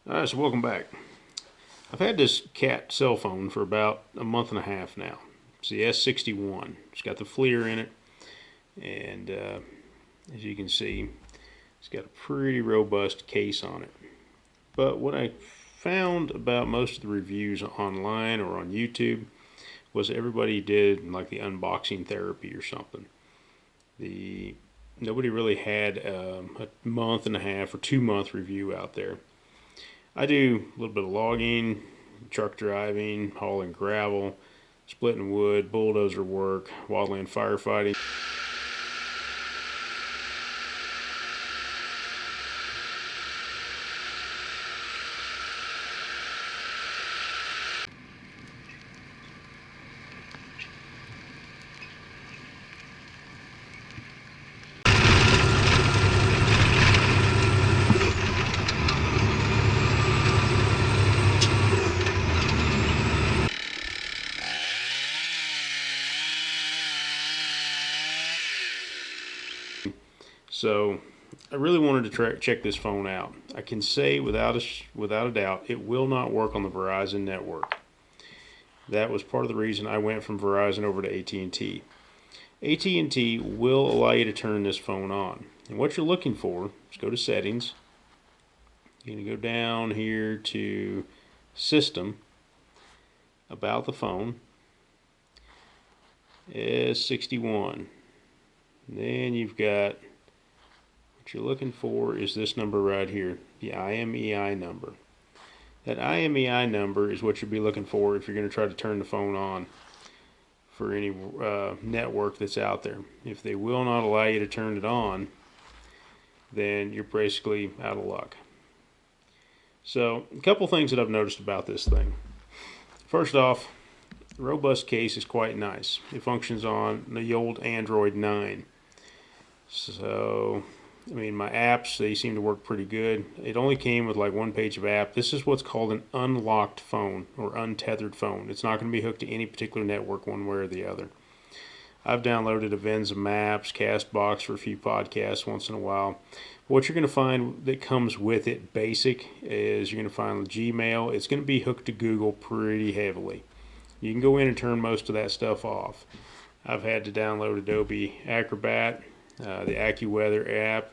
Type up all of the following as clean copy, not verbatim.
Alright, so welcome back. I've had this cat cell phone for about a month and a half now. It's the S61. It's got the FLIR in it, and as you can see, it's got a pretty robust case on it. But what I found about most of the reviews online or on YouTube was everybody did like the unboxing therapy or something. Nobody really had a month and a half or 2 month review out there. I do a little bit of logging, truck driving, hauling gravel, splitting wood, bulldozer work, wildland firefighting. So I really wanted to check this phone out. I can say without a doubt it will not work on the Verizon network. That was part of the reason I went from Verizon over to AT&T. AT&T will allow you to turn this phone on. And what you're looking for is go to settings. You're going to go down here to system, about the phone, S61. Then you've got what you're looking for is this number right here, the IMEI number. That IMEI number is what you'll be looking for if you're going to try to turn the phone on for any network that's out there. If they will not allow you to turn it on, then you're basically out of luck. So a couple things that I've noticed about this thing. First off, the robust case is quite nice. It functions on the old Android 9. So I mean, my apps, they seem to work pretty good. It only came with like one page of app. This is what's called an unlocked phone or untethered phone. It's not going to be hooked to any particular network one way or the other. I've downloaded Avenza Maps, Castbox for a few podcasts once in a while. What you're going to find that comes with it basic is you're going to find Gmail. It's going to be hooked to Google pretty heavily. You can go in and turn most of that stuff off. I've had to download Adobe Acrobat, the AccuWeather app,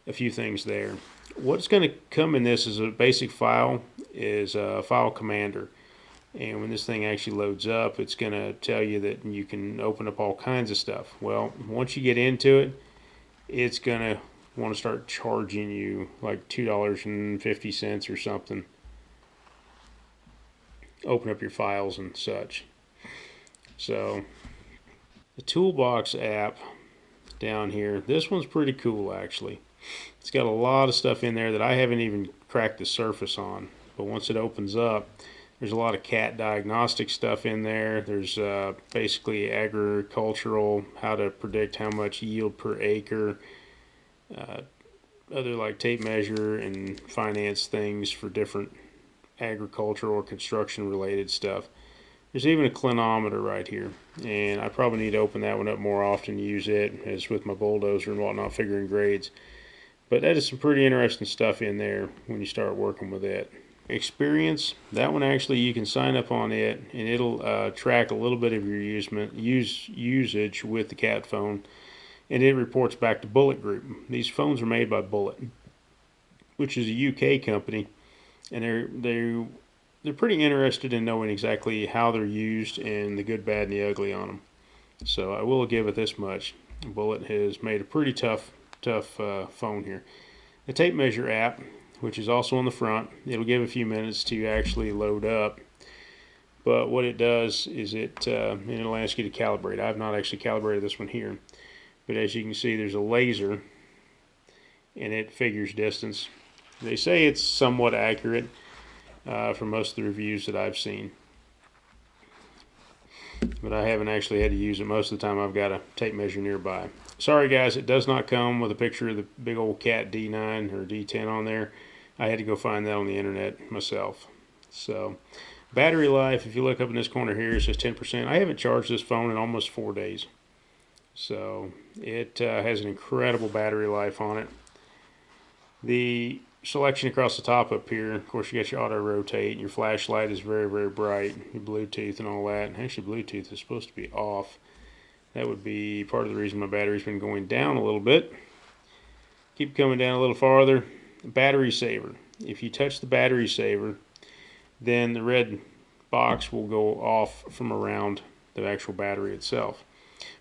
a few things there. What's going to come in this is a basic file, is a file commander. And when this thing actually loads up, it's going to tell you that you can open up all kinds of stuff. Well, once you get into it, it's going to want to start charging you like $2.50 or something. Open up your files and such. So the Toolbox app down here, this one's pretty cool actually. It's got a lot of stuff in there that I haven't even cracked the surface on, but once it opens up, there's a lot of cat diagnostic stuff in there. There's basically agricultural, how to predict how much yield per acre, other like tape measure and finance things for different agricultural or construction related stuff. There's even a clinometer right here, and I probably need to open that one up more often to use it, as with my bulldozer and whatnot, figuring grades. But that is some pretty interesting stuff in there when you start working with it. Experience, that one actually you can sign up on it, and it'll track a little bit of your usage with the cat phone, and it reports back to Bullet Group. These phones are made by Bullet, which is a UK company, and they're pretty interested in knowing exactly how they're used and the good, bad, and the ugly on them. So I will give it this much: Bullet has made a pretty tough phone here. The tape measure app, which is also on the front, it'll give a few minutes to actually load up, but what it does is it'll ask you to calibrate. I've not actually calibrated this one here, but as you can see, there's a laser and it figures distance. They say it's somewhat accurate from most of the reviews that I've seen, but I haven't actually had to use it. Most of the time I've got a tape measure nearby. Sorry guys, it does not come with a picture of the big old cat D9 or D10 on there. I had to go find that on the internet myself. So battery life, if you look up in this corner here, it says 10%. I haven't charged this phone in almost 4 days. So it has an incredible battery life on it. The selection across the top up here. Of course, you got your auto rotate, and your flashlight is very, very bright, your Bluetooth and all that. Actually, Bluetooth is supposed to be off. That would be part of the reason my battery's been going down a little bit. Keep coming down a little farther. Battery saver. If you touch the battery saver, then the red box will go off from around the actual battery itself.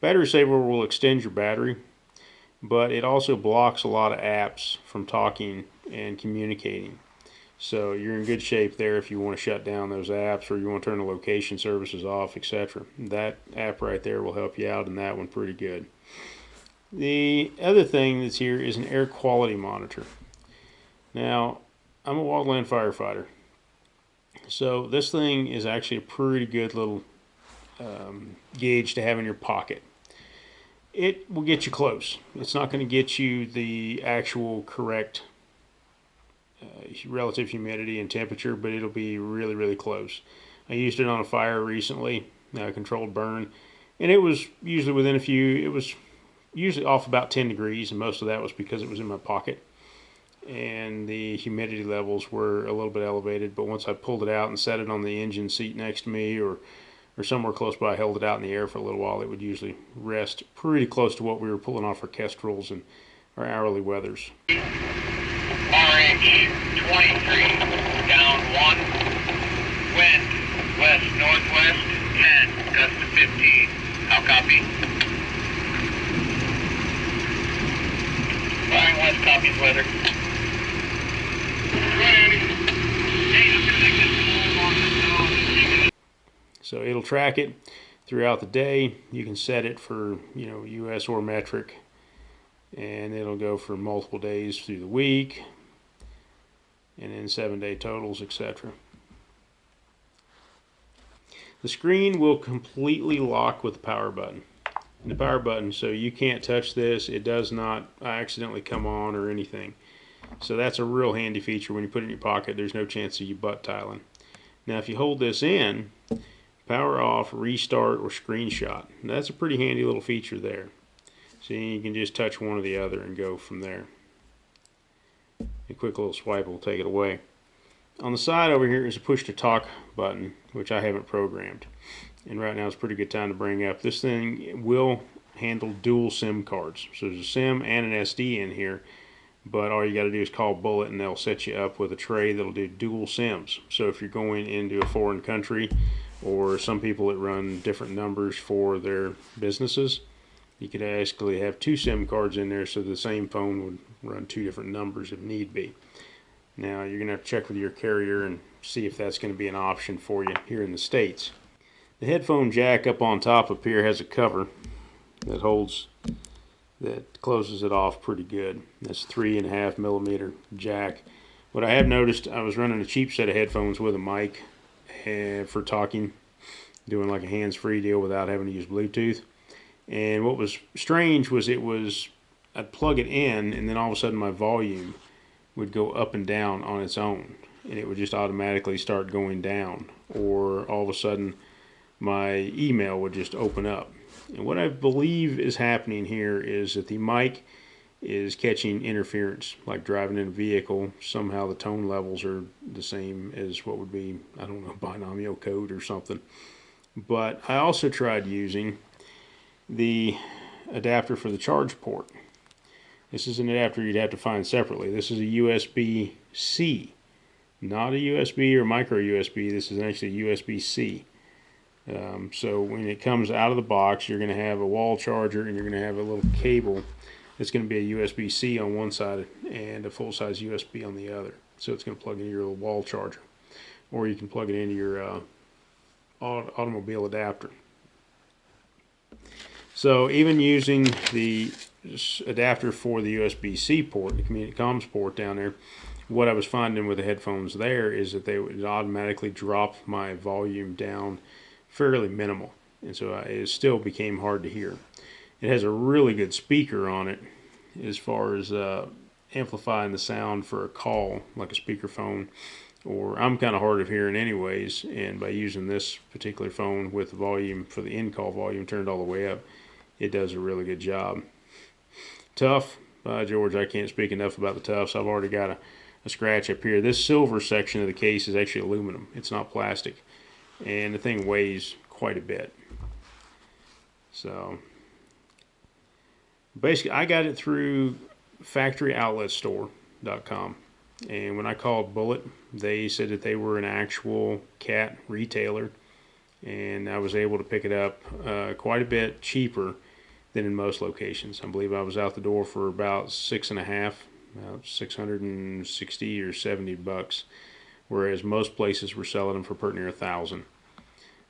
Battery saver will extend your battery, but it also blocks a lot of apps from talking and communicating. So you're in good shape there if you want to shut down those apps, or you want to turn the location services off, etc. That app right there will help you out in that one pretty good. The other thing that's here is an air quality monitor. Now, I'm a wildland firefighter, so this thing is actually a pretty good little gauge to have in your pocket. It will get you close. It's not going to get you the actual correct relative humidity and temperature, but it'll be really, really close. I used it on a fire recently, controlled burn, and it was usually within it was usually off about 10 degrees, and most of that was because it was in my pocket, and the humidity levels were a little bit elevated. But once I pulled it out and set it on the engine seat next to me, or somewhere close by, held it out in the air for a little while, it would usually rest pretty close to what we were pulling off our kestrels and our hourly weathers. RH 23, down 1, wind west-northwest, 10, gust to 15. How copy? Flying west copies weather. So it'll track it throughout the day. You can set it for, US or metric, and it'll go for multiple days through the week, and then 7-day totals, etc. The screen will completely lock with the power button. And the power button, so you can't touch this. It does not accidentally come on or anything. So that's a real handy feature. When you put it in your pocket, there's no chance of you butt tiling. Now if you hold this in, power off, restart, or screenshot. Now, that's a pretty handy little feature there. See, you can just touch one or the other and go from there. A quick little swipe will take it away. On the side over here is a push to talk button, which I haven't programmed. And right now is a pretty good time to bring up. This thing will handle dual SIM cards. So there's a SIM and an SD in here, but all you got to do is call Bullet and they'll set you up with a tray that'll do dual SIMs. So if you're going into a foreign country, or some people that run different numbers for their businesses, you could actually have 2 SIM cards in there, so the same phone would run 2 different numbers if need be. Now you're going to have to check with your carrier and see if that's going to be an option for you here in the States. The headphone jack up on top up here has a cover that closes it off pretty good. That's 3.5 millimeter jack. What I have noticed, I was running a cheap set of headphones with a mic for talking, doing like a hands-free deal without having to use Bluetooth. And what was strange was I'd plug it in, and then all of a sudden my volume would go up and down on its own, and it would just automatically start going down, or all of a sudden my email would just open up. And what I believe is happening here is that the mic is catching interference, like driving in a vehicle. Somehow the tone levels are the same as what would be, I don't know, binomial code or something. But I also tried using the adapter for the charge port. This is an adapter you'd have to find separately. This is a USB-C, not a USB or micro USB. This is actually USB-C. So when it comes out of the box, you're going to have a wall charger, and you're going to have a little cable. It's going to be a USB-C on one side and a full-size USB on the other. So it's going to plug into your little wall charger, or you can plug it into your automobile adapter. So even using the adapter for the USB-C port, the comms port down there, what I was finding with the headphones there is that they would automatically drop my volume down fairly minimal, and so it still became hard to hear. It has a really good speaker on it as far as amplifying the sound for a call, like a speakerphone, or I'm kind of hard of hearing anyways, and by using this particular phone with the volume for the in-call volume turned all the way up, it does a really good job. Tough, George, I can't speak enough about the Tufts. I've already got a scratch up here. This silver section of the case is actually aluminum. It's not plastic. And the thing weighs quite a bit. So basically, I got it through factoryoutletstore.com. And when I called Bullet, they said that they were an actual cat retailer. And I was able to pick it up quite a bit cheaper than in most locations. I believe I was out the door for about about 660 or 70 bucks, whereas most places were selling them for pretty near $1,000.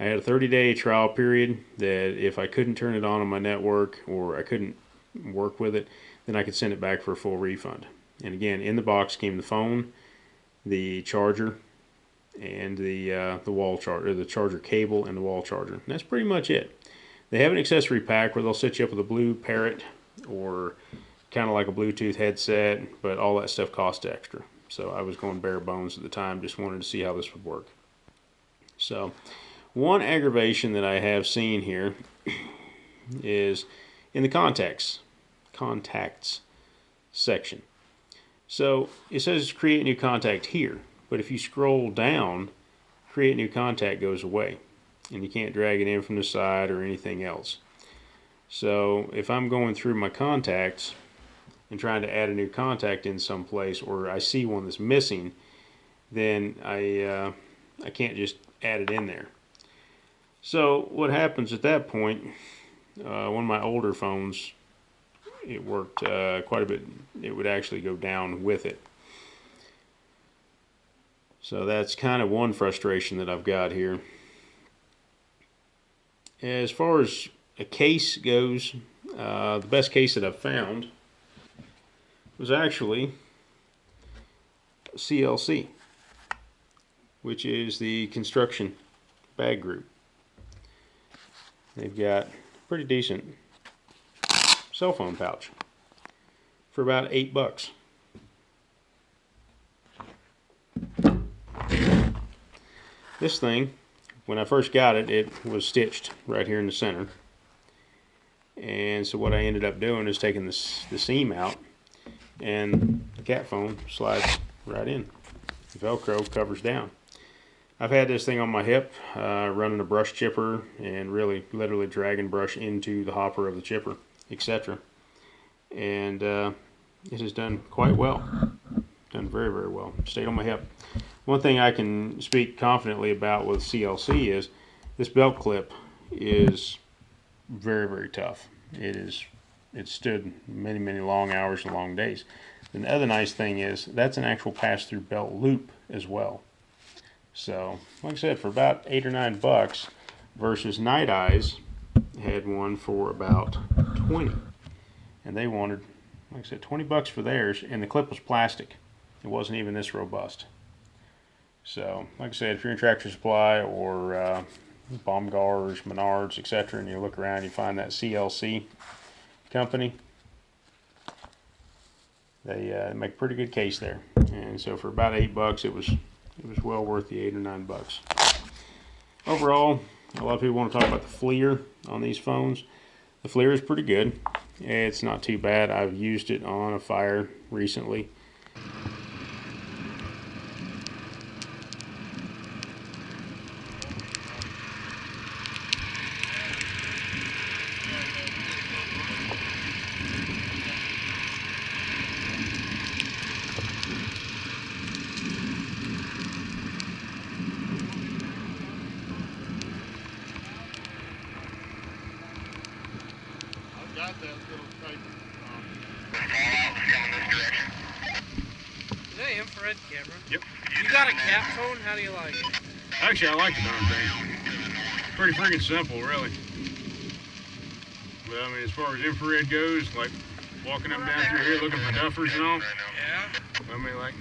I had a 30-day trial period that if I couldn't turn it on my network or I couldn't work with it, then I could send it back for a full refund. And again, in the box came the phone, the charger, and the wall charger, the charger cable, and the wall charger. And that's pretty much it. They have an accessory pack where they'll set you up with a blue parrot or kind of like a Bluetooth headset, but all that stuff costs extra. So I was going bare bones at the time, just wanted to see how this would work. So one aggravation that I have seen here is in the contacts section. So it says create new contact here, but if you scroll down, create new contact goes away, and you can't drag it in from the side or anything else. So if I'm going through my contacts and trying to add a new contact in someplace, or I see one that's missing, then I can't just add it in there. So what happens at that point, one of my older phones, it worked quite a bit. It would actually go down with it. So that's kind of one frustration that I've got here. As far as a case goes, the best case that I've found was actually CLC, which is the construction bag group. They've got a pretty decent cell phone pouch for about $8. This thing, when I first got it, it was stitched right here in the center. And so what I ended up doing is taking the seam out, and the cat phone slides right in. The Velcro covers down. I've had this thing on my hip, running a brush chipper and really literally dragging brush into the hopper of the chipper, etc. And it has done quite well. Done very, very well. Stayed on my hip. One thing I can speak confidently about with CLC is this belt clip is very, very tough. It stood many, many long hours and long days. And the other nice thing is that's an actual pass-through belt loop as well. So, like I said, for about $8 or $9 versus Night Eyes had one for about 20, and they wanted, like I said, $20 for theirs, and the clip was plastic. It wasn't even this robust. So, like I said, if you're in Tractor Supply or Baumgars, Menards, etc., and you look around, you find that CLC company, they make a pretty good case there. And so for about $8, it was well worth the $8 or $9. Overall, a lot of people want to talk about the FLIR on these phones. The FLIR is pretty good. It's not too bad. I've used it on a fire recently. Got that little type. Is that an infrared camera? Yep. You got a cat phone? How do you like it? Actually, I like the darn thing. Pretty freaking simple, really. But I mean, as far as infrared goes, like walking up and down through here looking for duffers and all. Yeah. I mean, like,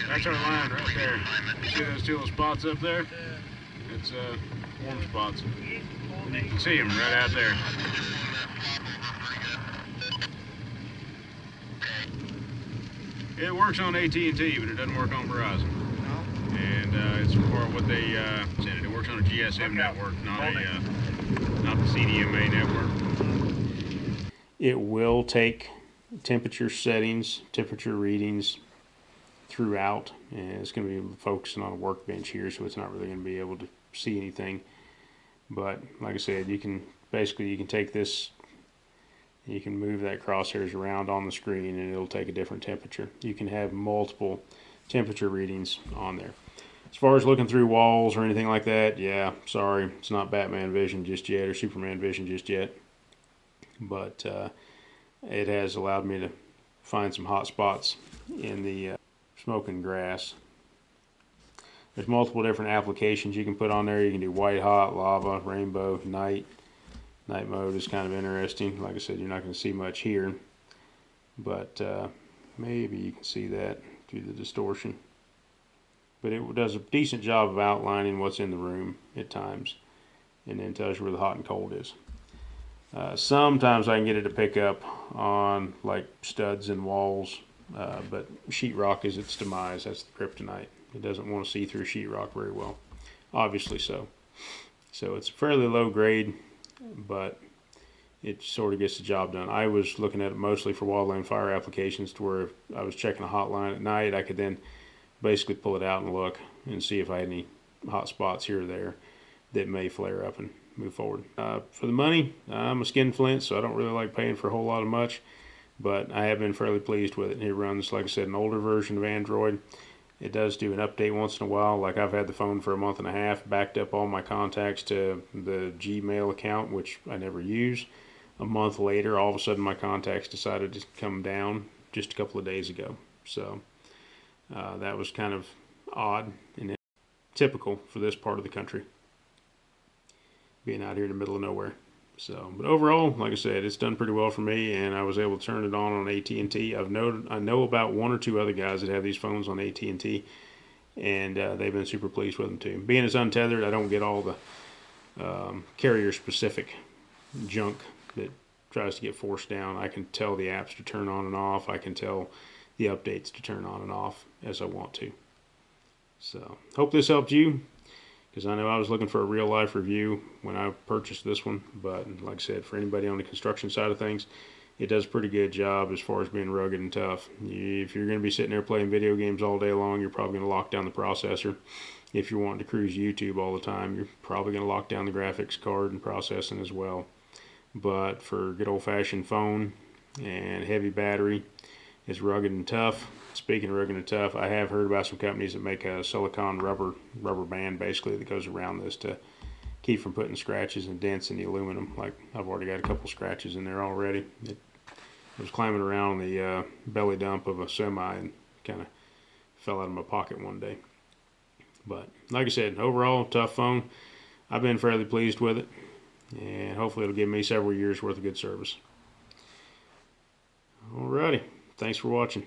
that's our line right there. See those two little spots up there? Yeah. It's warm spots. You can see them right out there. It works on AT&T, but it doesn't work on Verizon. No. And it's part of what they said. It works on a GSM network, not the CDMA network. It will take temperature settings, temperature readings throughout, and it's going to be focusing on a workbench here, so it's not really going to be able to see anything. But like I said, you can take this, you can move that crosshairs around on the screen and it'll take a different temperature. You can have multiple temperature readings on there. As far as looking through walls or anything like that, yeah, sorry, it's not Batman vision just yet or Superman vision just yet. But it has allowed me to find some hot spots in the smoke and grass. There's multiple different applications you can put on there. You can do white hot, lava, rainbow, night. Night mode is kind of interesting. Like I said, you're not going to see much here, but maybe you can see that through the distortion. But it does a decent job of outlining what's in the room at times, and then tells you where the hot and cold is. Sometimes I can get it to pick up on like studs and walls, but sheetrock is its demise. That's the kryptonite. It doesn't want to see through sheetrock very well, obviously so. So it's fairly low grade, but it sort of gets the job done. I was looking at it mostly for wildland fire applications, to where if I was checking a hotline at night, I could then basically pull it out and look and see if I had any hot spots here or there that may flare up and move forward. For the money, I'm a skin flint, so I don't really like paying for a whole lot of much, but I have been fairly pleased with it. It runs, like I said, an older version of Android. It does do an update once in a while. Like, I've had the phone for a month and a half, backed up all my contacts to the Gmail account, which I never use. A month later, all of a sudden my contacts decided to come down just a couple of days ago. So that was kind of odd and typical for this part of the country, being out here in the middle of nowhere. So, but overall, like I said, it's done pretty well for me, and I was able to turn it on AT&T. I know about one or two other guys that have these phones on AT&T, and they've been super pleased with them too. Being as untethered, I don't get all the carrier-specific junk that tries to get forced down. I can tell the apps to turn on and off. I can tell the updates to turn on and off as I want to. So, hope this helped you, because I know I was looking for a real life review when I purchased this one. But like I said, for anybody on the construction side of things, it does a pretty good job as far as being rugged and tough. If you're going to be sitting there playing video games all day long, you're probably going to lock down the processor. If you're wanting to cruise YouTube all the time, you're probably going to lock down the graphics card and processing as well. But for good old-fashioned phone and heavy battery, it's rugged and tough. Speaking of rugged and tough, I have heard about some companies that make a silicone rubber band basically that goes around this to keep from putting scratches and dents in the aluminum. Like, I've already got a couple scratches in there already. It was climbing around the belly dump of a semi and kind of fell out of my pocket one day. But like I said, overall, tough phone. I've been fairly pleased with it, and hopefully it'll give me several years worth of good service. Alrighty, thanks for watching.